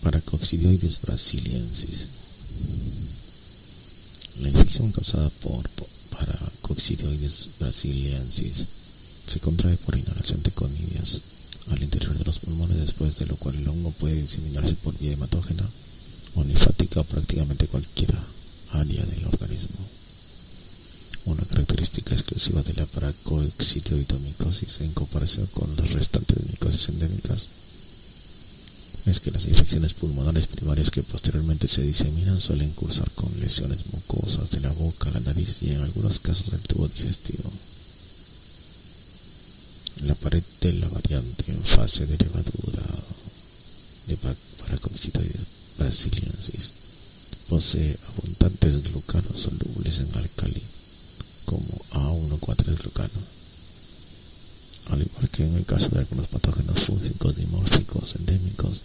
Paracoccidioides brasiliensis. La infección causada por Paracoccidioides brasiliensis se contrae por inhalación de conidias al interior de los pulmones, después de lo cual el hongo puede diseminarse por vía hematógena o linfática o prácticamente cualquier área del organismo. Una característica exclusiva de la paracoccidioidomicosis en comparación con las restantes micosis endémicas es que las infecciones pulmonares primarias que posteriormente se diseminan suelen cursar con lesiones mucosas de la boca, la nariz y en algunos casos del tubo digestivo. La pared de la variante en fase de levadura de Paracoccidioides brasiliensis posee abundantes glucanos solubles en álcali como A1,4-glucano. Al igual que en el caso de algunos patógenos fúngicos dimórficos endémicos,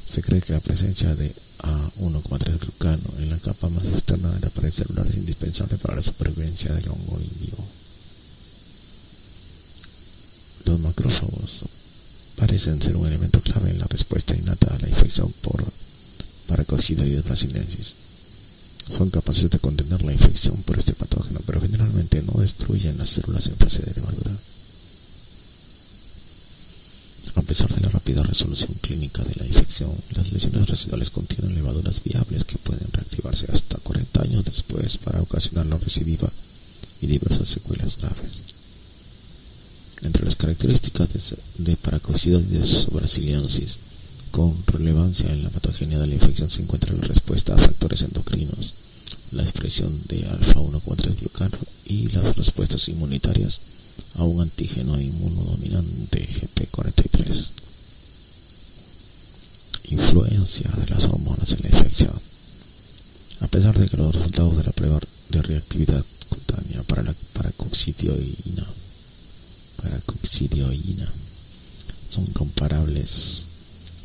se cree que la presencia de A1,4-glucano en la capa más externa de la pared celular es indispensable para la supervivencia del hongo in vivo. Los macrófagos parecen ser un elemento clave en la respuesta innata a la infección por Paracoccidioides brasiliensis. Son capaces de contener la infección por este patógeno, pero generalmente no destruyen las células en fase de levadura. A pesar de la rápida resolución clínica de la infección, las lesiones residuales contienen levaduras viables que pueden reactivarse hasta 40 años después para ocasionar la recidiva y diversas secuelas graves. Entre las características de Paracoccidioides brasiliensis con relevancia en la patogenia de la infección se encuentra la respuesta a factores endocrinos, la expresión de alfa-1,4-glucano y las respuestas inmunitarias a un antígeno inmunodominante GP43. Influencia de las hormonas en la infección. A pesar de que los resultados de la prueba de reactividad cutánea para la paracoccidioína son comparables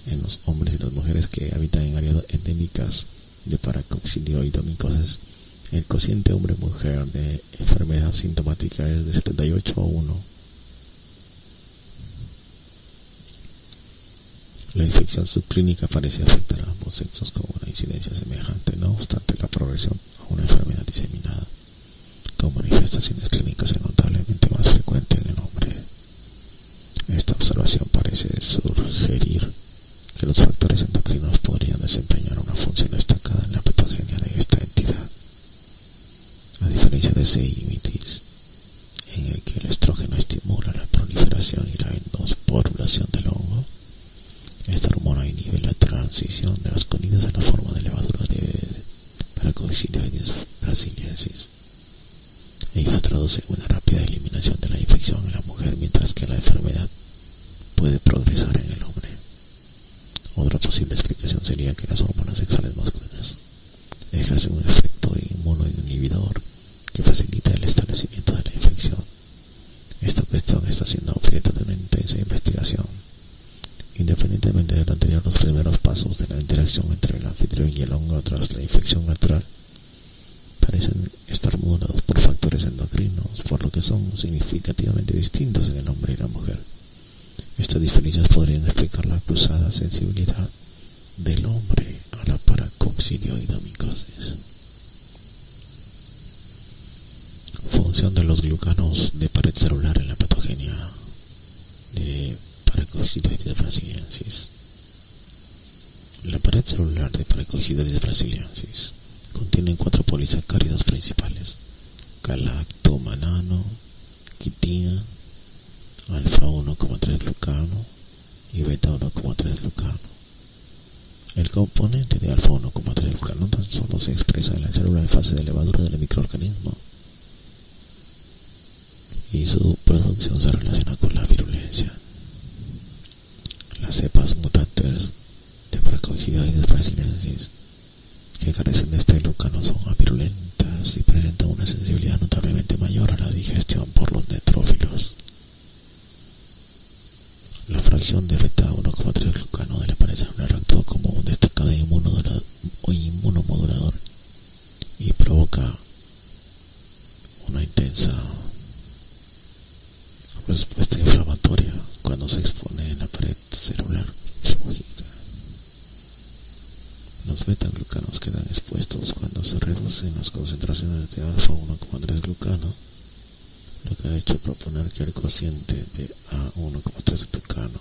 en los hombres y las mujeres que habitan en áreas endémicas de paracoccidioidomicosis, el cociente hombre-mujer de enfermedad sintomática es de 78 a 1. La infección subclínica parece afectar a ambos sexos con una incidencia semejante, no obstante la progresión a una enfermedad diseminada con manifestaciones clínicas es notablemente más frecuente en el hombre. Esta observación parece sugerir que los factores endocrinos podrían desempeñar una función destacada en la patogenia de esta entidad. A diferencia de ceimitis, en el que el estrógeno estimula la proliferación y la endosporulación del hongo, esta hormona inhibe la transición de las conidias a la forma de levadura de Paracoccidioides brasiliensis. Ello se traduce en una rápida eliminación de la infección en la mujer, mientras que la enfermedad puede progresar en el hombre. Otra posible explicación sería que las hormonas sexuales masculinas ejercen un efecto inmunoinhibidor que facilita el establecimiento de la infección. Esta cuestión está siendo objeto de una intensa investigación. Independientemente de lo anterior, los primeros pasos de la interacción entre el anfitrión y el hongo tras la infección natural parecen estar modulados por factores endocrinos, por lo que son significativamente distintos en el hombre y la mujer. Estas diferencias podrían explicar la cruzada sensibilidad del hombre a la paracoccidioidomicosis. Función de los glucanos de pared celular en la patogenia de Paracoccidioides brasiliensis. La pared celular de Paracoccidioides brasiliensis contiene 4 polisacáridos principales: galactomanano, quitina, alfa-1,3-glucano y beta-1,3-glucano. El componente de alfa-1,3-glucano tan solo se expresa en la célula en fase de levadura del microorganismo y su producción se relaciona con la virulencia. Las cepas mutantes de Paracoccidioides brasiliensis que carecen de este glucano son avirulentas y presentan una sensibilidad notablemente mayor a la digestión por los netrófilos. La fracción de beta-1,3-glucano de la pared celular actúa como un destacado inmunomodulador y provoca una intensa respuesta inflamatoria cuando se expone en la pared celular fúngica. los betaglucanos quedan expuestos cuando se reducen las concentraciones de alfa 1,3 glucano, lo que ha hecho proponer que el cociente de A1,3 glucano,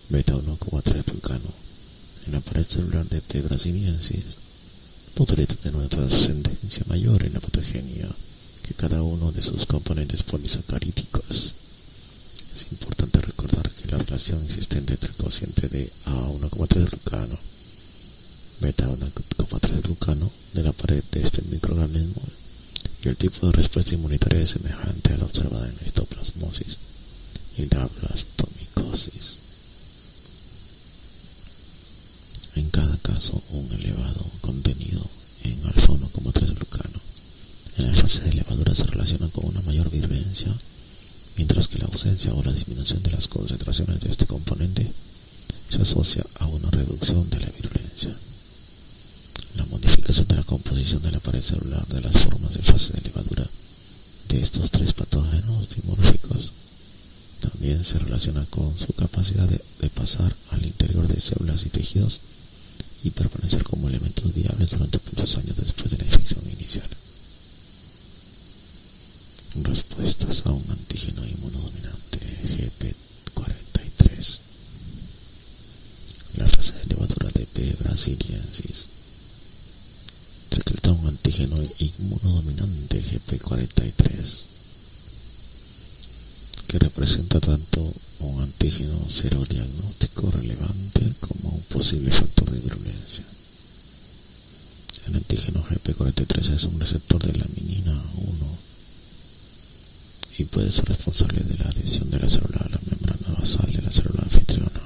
beta 1,3 glucano en la pared celular de P. brasiliensis podría tener una trascendencia mayor en la patogenia que cada uno de sus componentes polisacarídicos. Es importante recordar que la relación existente entre el cociente de A1,3 glucano, beta 1,3 glucano de la pared de este microorganismo y el tipo de respuesta inmunitaria es semejante a la observada en la histoplasmosis y la blastomicosis. En cada caso, un elevado contenido en alfa 1,3 glucano en la fase de levadura se relaciona con una mayor virulencia, mientras que la ausencia o la disminución de las concentraciones de este componente se asocia a una reducción de la virulencia. La modificación de la composición de la pared celular de las formas de fase de levadura de estos tres patógenos dimórficos también se relaciona con su capacidad de pasar al interior de células y tejidos y permanecer como elementos viables durante muchos años después de la infección inicial. Respuestas a un antígeno inmunodominante GP43. La fase de levadura de P. brasiliensis secreta un antígeno inmunodominante GP43 que representa tanto un antígeno serodiagnóstico relevante como un posible factor de virulencia. El antígeno GP43 es un receptor de laminina 1 y puede ser responsable de la adhesión de la célula a la membrana basal de la célula anfitriona.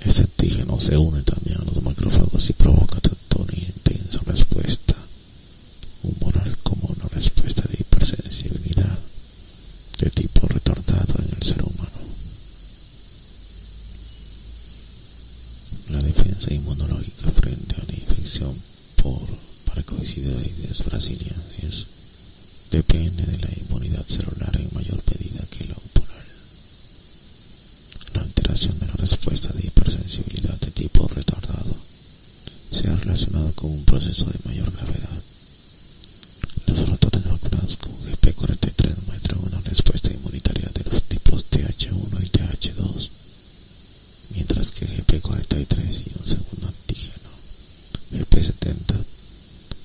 Este antígeno se une también a los macrófagos y provoca tanto una intensa respuesta humoral como una respuesta de hipersensibilidad de tipo retardado en el ser humano. La defensa inmunológica frente a una infección por parasitoides brasiliensis depende de la inmunidad celular en mayor medida que la humoral. La alteración de la respuesta de hipersensibilidad de tipo retardado se ha relacionado con un proceso de mayor gravedad. Los ratones vacunados con GP43 muestran una respuesta inmunitaria de los tipos TH1 y TH2, mientras que GP43 y un segundo antígeno, GP70,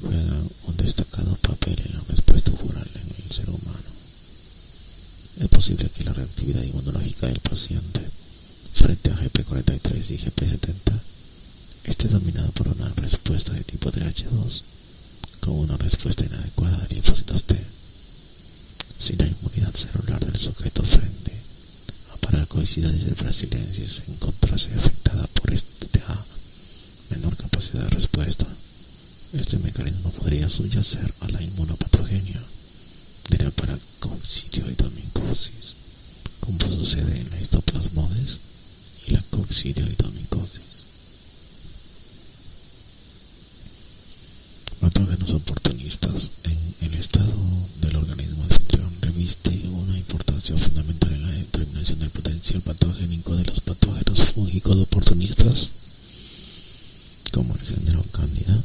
juegan un destacado papel en la respuesta humoral en el ser humano. Es posible que la reactividad inmunológica del paciente frente a GP43 y GP70 esté dominada por una respuesta de tipo TH2 con una respuesta inadecuada de linfocitos T. Si la inmunidad celular del sujeto frente a parasitoides brasiliensis se encontrase afectada por esta menor capacidad de respuesta, este mecanismo podría subyacer a la inmunopatogenia de la paracoccidioidomicosis, como sucede en la histoplasmosis y la coccidioidomicosis. Patógenos oportunistas. En el estado del organismo anfitrión reviste una importancia fundamental en la determinación del potencial patogénico de los patógenos fúngicos oportunistas, como el género Candida,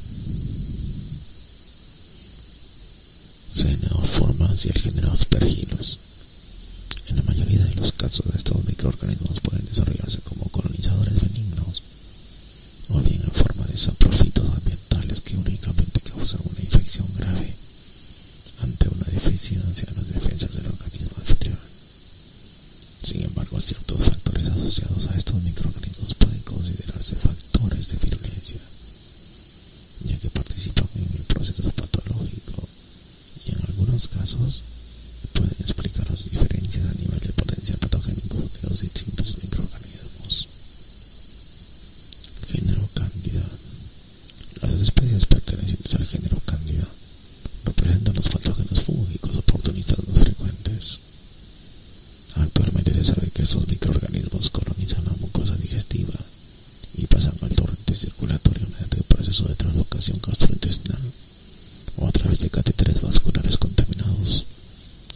C. neoformans y el género Aspergillus. En la mayoría de los casos, estos microorganismos pueden desarrollarse como colonizadores benignos o bien en forma de saprofitos ambientales que únicamente causan una infección grave ante una deficiencia en las defensas del organismo anfitrión. Sin embargo, ciertos factores asociados a estos microorganismos pueden considerarse factores de virulencia, ya que participan en el proceso patológico y en algunos casos pueden explicar las diferencias a nivel de potencial patogénico de los distintos microorganismos. Género Candida. Las especies pertenecientes al género Candida representan los patógenos fúngicos oportunistas más frecuentes. Actualmente se sabe que estos microorganismos colonizan la mucosa digestiva y pasan al torrente circulatorio mediante el proceso de translocación gastrointestinal o a través de catéteres vasculares contaminados.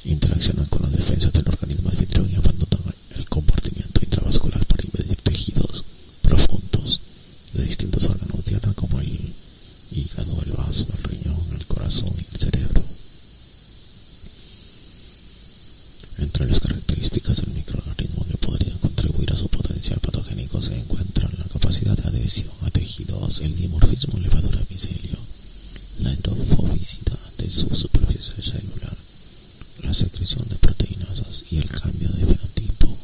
Interaccionan con las defensas del organismo anfitrión y abandonan el compartimiento intravascular para invadir tejidos profundos de distintos órganos digestivos Entre las características del microorganismo que podrían contribuir a su potencial patogénico se encuentran la capacidad de adhesión a tejidos, el dimorfismo levadura-micelio, la hidrofobicidad de su superficie celular, la secreción de proteínas y el cambio de fenotipo.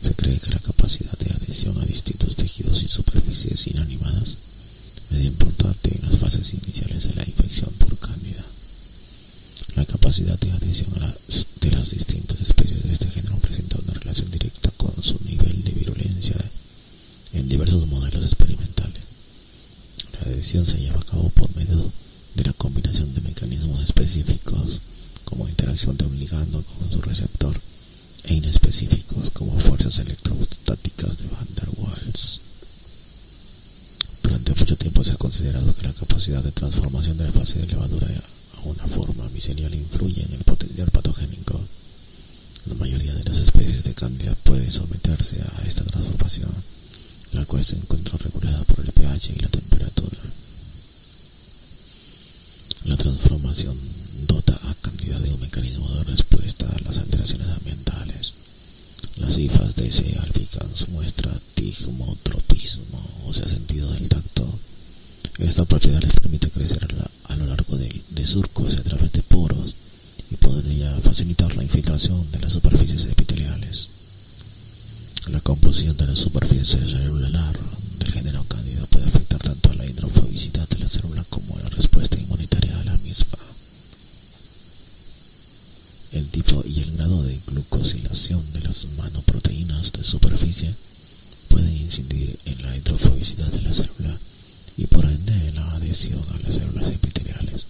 Se cree que la capacidad de adhesión a distintos tejidos y superficies inanimadas es importante en las fases iniciales de la infección por cándida. La capacidad de adhesión de las distintas especies de este género presenta una relación directa con su nivel de virulencia en diversos modelos experimentales. La adhesión se lleva a cabo por medio de la combinación de mecanismos específicos como interacción de un ligando con su receptor e inespecíficos como fuerzas electrostáticas de Van der Waals. Durante mucho tiempo se ha considerado que la capacidad de transformación de la fase de levadura a una forma micelial influye en el potencial patogénico. La mayoría de las especies de cándida puede someterse a esta transformación, la cual se encuentra regulada por el pH y la temperatura. La transformación dota a cándida de un mecanismo de respuesta a las alteraciones ambientales. Las hifas de C. albicans muestra tigmotropismo, o sea, sentido del tacto. Esta propiedad les permite crecer a lo largo de surcos a través de poros y podría facilitar la infiltración de las superficies epiteliales. La composición de la superficie celular del género cándida puede afectar tanto a la hidrofobicidad de la célula como a la respuesta inmunitaria a la misma. El tipo y el grado de glucosilación de las manoproteínas de superficie pueden incidir en la hidrofobicidad de la célula y por ende en la adhesión a las células epiteliales.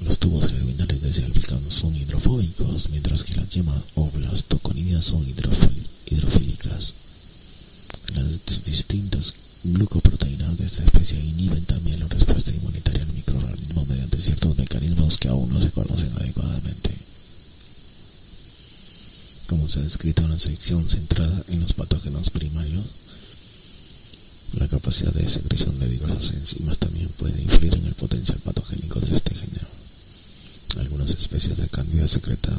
Los tubos germinales de C. albicans son hidrofóbicos, mientras que las yemas o blastoconidias son hidrofílicas. Las distintas glucoproteínas de esta especie inhiben también la respuesta inmunitaria al microorganismo mediante ciertos mecanismos que aún no se conocen adecuadamente. Como se ha descrito en la sección centrada en los patógenos primarios, la capacidad de secreción de diversas enzimas también puede influir en el potencial patogénico de este género. Algunas especies de cándida secretan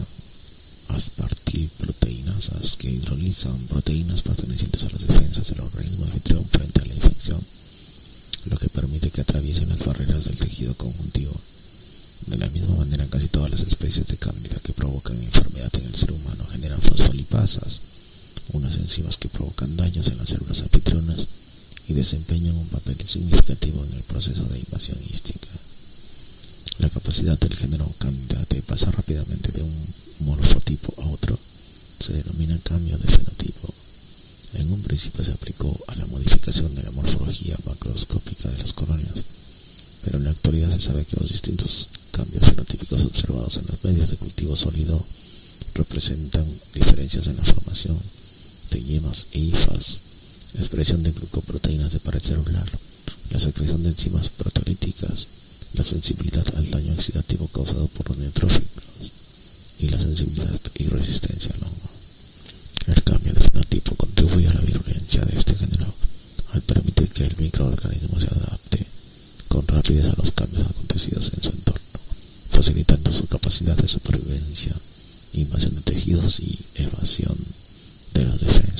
aspartilproteínasas que hidrolizan proteínas pertenecientes a las defensas del organismo anfitrión frente a la infección, lo que permite que atraviesen las barreras del tejido conjuntivo. De la misma manera, casi todas las especies de cándida que provocan enfermedad en el ser humano generan fosfolipasas, unas enzimas que provocan daños en las células anfitrionas y desempeñan un papel significativo en el proceso de invasión hística. La capacidad del género cándida de pasar rápidamente de un morfotipo a otro se denomina cambio de fenotipo. En un principio se aplicó a la modificación de la morfología macroscópica de las colonias, pero en la actualidad se sabe que los distintos cambios fenotípicos observados en las medias de cultivo sólido representan diferencias en la formación de yemas e hifas, expresión de glucoproteínas de pared celular, la secreción de enzimas proteolíticas, la sensibilidad al daño oxidativo causado por los neutrófilos y la sensibilidad y resistencia al hongo. El cambio de fenotipo contribuye a la virulencia de este género al permitir que el microorganismo se adapte con rapidez a los cambios acontecidos en su entorno, facilitando su capacidad de supervivencia, invasión de tejidos y evasión de las defensas.